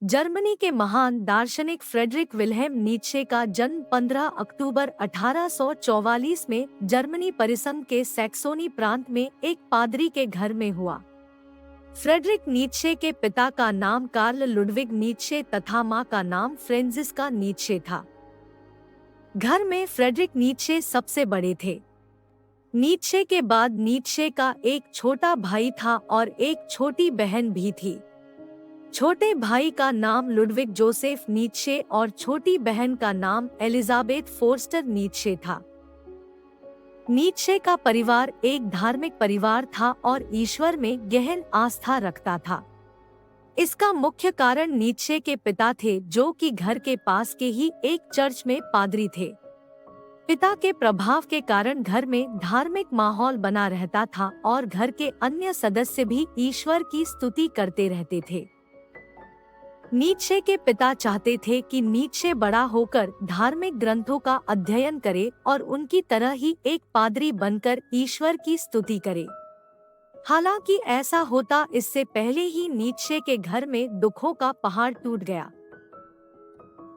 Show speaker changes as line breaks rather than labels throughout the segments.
Germany के महान दार्शनिक फ्रेडरिक विल्हेम नीत्शे का जन्म 15 अक्टूबर 1844 में जर्मनी परिसंघ के सैक्सोनी प्रांत में एक पादरी के घर में हुआ। फ्रेडरिक नीत्शे के पिता का नाम कार्ल लुडविग नीत्शे तथा मां का नाम फ्रेंजिस्का नीत्शे था। घर में फ्रेडरिक नीत्शे सबसे बड़े थे। नीत्शे के बाद नीत्शे का एक छोटा भाई था और एक छोटी बहन भी थी। छोटे भाई का नाम लुडविग जोसेफ नीत्शे और छोटी बहन का नाम एलिजाबेथ फोर्स्टर नीत्शे था। नीत्शे का परिवार एक धार्मिक परिवार था और ईश्वर में गहन आस्था रखता था। इसका मुख्य कारण नीत्शे के पिता थे, जो कि घर के पास के ही एक चर्च में पादरी थे। पिता के प्रभाव के कारण घर में धार्मिक माहौल बना रहता था और घर के अन्य सदस्य भी ईश्वर की स्तुति करते रहते थे। नीत्शे के पिता चाहते थे कि नीत्शे बड़ा होकर धार्मिक ग्रंथों का अध्ययन करे और उनकी तरह ही एक पादरी बनकर ईश्वर की स्तुति करे। हालांकि ऐसा होता इससे पहले ही नीत्शे के घर में दुखों का पहाड़ टूट गया।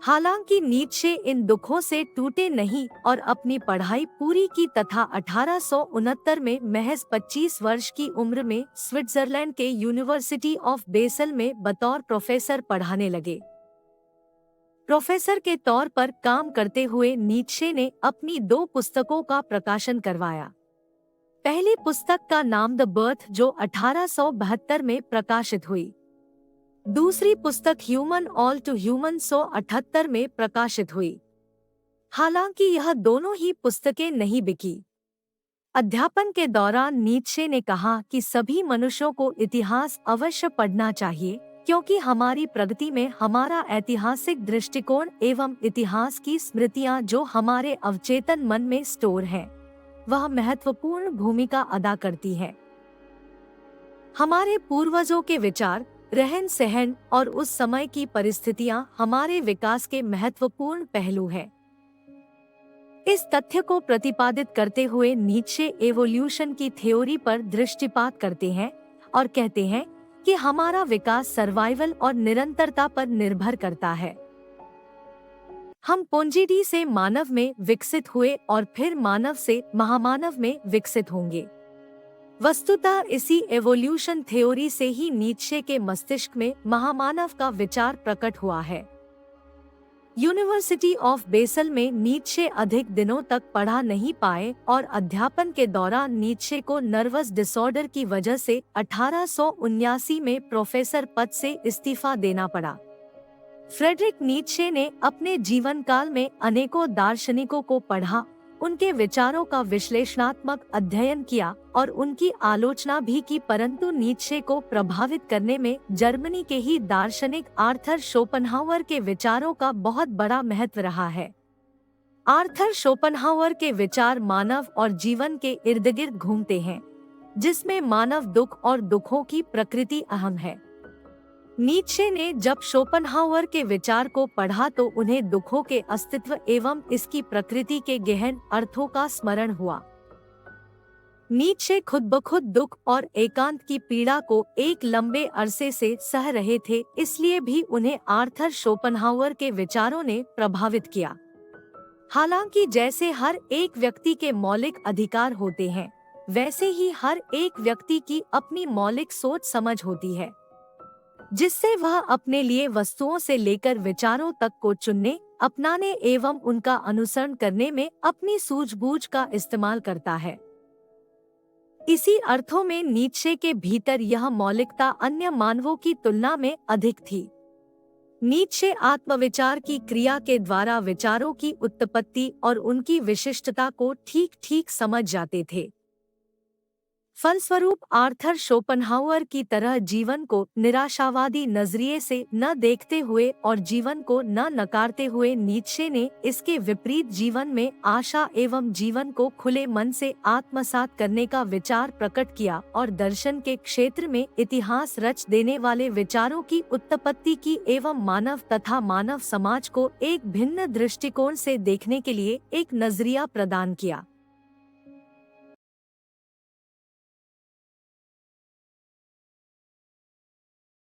हालांकि नीत्शे इन दुखों से टूटे नहीं और अपनी पढ़ाई पूरी की तथा 1869 में महज 25 वर्ष की उम्र में स्विट्जरलैंड के यूनिवर्सिटी ऑफ बेसल में बतौर प्रोफेसर पढ़ाने लगे। प्रोफेसर के तौर पर काम करते हुए नीत्शे ने अपनी 2 पुस्तकों का प्रकाशन करवाया। पहली पुस्तक का नाम द बर्थ, जो 1872 में प्रकाशित हुई। दूसरी पुस्तक ह्यूमन ऑल टू ह्यूमन 1878 में प्रकाशित हुई। हालांकि यह दोनों ही पुस्तकें नहीं बिकी। अध्यापन के दौरान नीत्शे ने कहा कि सभी मनुष्यों को इतिहास अवश्य पढ़ना चाहिए, क्योंकि हमारी प्रगति में हमारा ऐतिहासिक दृष्टिकोण एवं इतिहास की स्मृतियां जो हमारे अवचेतन मन में स्टोर हैं, वह महत्वपूर्ण भूमिका अदा करती है। हमारे पूर्वजों के विचार, रहन सहन और उस समय की परिस्थितियां हमारे विकास के महत्वपूर्ण पहलू हैं। इस तथ्य को प्रतिपादित करते हुए नीत्शे एवोल्यूशन की थ्योरी पर दृष्टिपात करते हैं और कहते हैं कि हमारा विकास सर्वाइवल और निरंतरता पर निर्भर करता है। हम पुंजीडी से मानव में विकसित हुए और फिर मानव से महामानव में विकसित होंगे। वस्तुतः इसी एवोल्यूशन थ्योरी से ही नीत्शे के मस्तिष्क में महामानव का विचार प्रकट हुआ है। यूनिवर्सिटी ऑफ बेसल में नीत्शे अधिक दिनों तक पढ़ा नहीं पाए और अध्यापन के दौरान नीत्शे को नर्वस डिसऑर्डर की वजह से 1879 में प्रोफेसर पद से इस्तीफा देना पड़ा। फ्रेडरिक नीत्शे ने अपने जीवन काल में अनेकों दार्शनिकों को पढ़ा, उनके विचारों का विश्लेषणात्मक अध्ययन किया और उनकी आलोचना भी की, परंतु नीत्शे को प्रभावित करने में जर्मनी के ही दार्शनिक आर्थर शोपेनहावर के विचारों का बहुत बड़ा महत्व रहा है। आर्थर शोपेनहावर के विचार मानव और जीवन के इर्द गिर्द घूमते हैं, जिसमें मानव दुख और दुखों की प्रकृति अहम है। नीत्शे ने जब शोपेनहावर के विचार को पढ़ा तो उन्हें दुखों के अस्तित्व एवं इसकी प्रकृति के गहन अर्थों का स्मरण हुआ। नीत्शे खुद ब खुद दुख और एकांत की पीड़ा को एक लंबे अरसे से सह रहे थे, इसलिए भी उन्हें आर्थर शोपेनहावर के विचारों ने प्रभावित किया। हालांकि जैसे हर एक व्यक्ति के मौलिक अधिकार होते हैं, वैसे ही हर एक व्यक्ति की अपनी मौलिक सोच समझ होती है, जिससे वह अपने लिए वस्तुओं से लेकर विचारों तक को चुनने, अपनाने एवं उनका अनुसरण करने में अपनी सूझबूझ का इस्तेमाल करता है। इसी अर्थों में नीत्शे के भीतर यह मौलिकता अन्य मानवों की तुलना में अधिक थी। नीत्शे आत्मविचार की क्रिया के द्वारा विचारों की उत्पत्ति और उनकी विशिष्टता को ठीक ठीक समझ जाते थे। फलस्वरूप आर्थर शोपेनहावर की तरह जीवन को निराशावादी नजरिए से न देखते हुए और जीवन को न नकारते हुए नीत्शे ने इसके विपरीत जीवन में आशा एवं जीवन को खुले मन से आत्मसात करने का विचार प्रकट किया और दर्शन के क्षेत्र में इतिहास रच देने वाले विचारों की उत्पत्ति की एवं मानव तथा मानव समाज को एक भिन्न दृष्टिकोण से देखने के लिए एक नजरिया प्रदान किया।